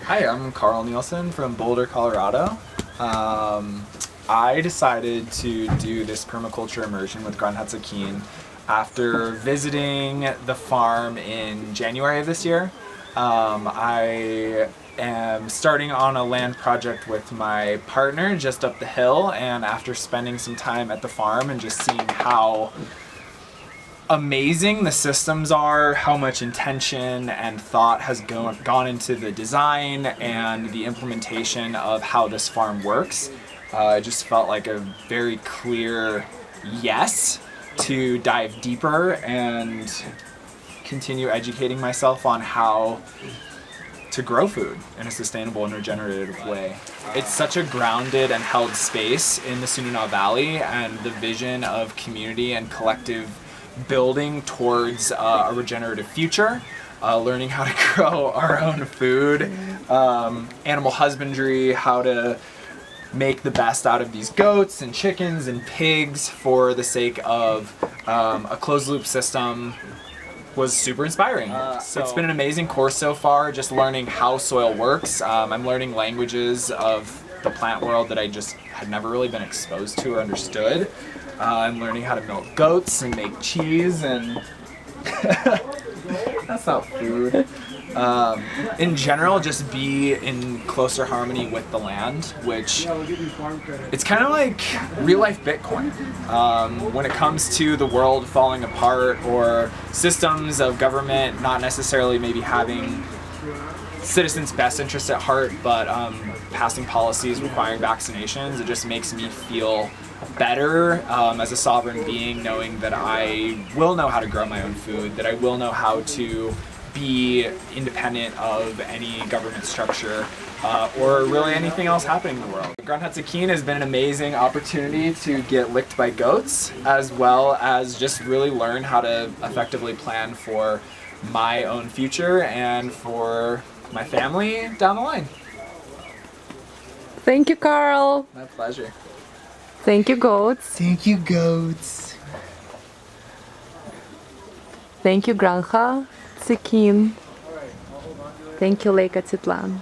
Hi, I'm Karl Nielson from Boulder, Colorado. I decided to do this permaculture immersion with Granja Tz'ikin after visiting the farm in January of this year. I am starting on a land project with my partner just up the hill, and after spending some time at the farm and just seeing how amazing the systems are, how much intention and thought has gone into the design and the implementation of how this farm works. It just felt like a very clear yes to dive deeper and continue educating myself on how to grow food in a sustainable and regenerative way. It's such a grounded and held space in the Sununaa Valley, and the vision of community and collective building towards a regenerative future, learning how to grow our own food, animal husbandry, how to make the best out of these goats and chickens and pigs for the sake of a closed loop system was super inspiring. It's been an amazing course so far, just learning how soil works. I'm learning languages of the plant world that I just had never really been exposed to or understood. I'm learning how to milk goats and make cheese, and that's not food. In general, just be in closer harmony with the land, which it's kind of like real life Bitcoin. When it comes to the world falling apart or systems of government not necessarily maybe having citizens' best interests at heart, but passing policies requiring vaccinations, it just makes me feel better as a sovereign being, knowing that I will know how to grow my own food, that I will know how to be independent of any government structure or really anything else happening in the world. Granja Tz'ikin has been an amazing opportunity to get licked by goats, as well as just really learn how to effectively plan for my own future and for my family down the line. Thank you, Karl. My pleasure. Thank you, goats. Thank you, goats. Thank you, Granja Tz'ikin. Thank you, Lluvia.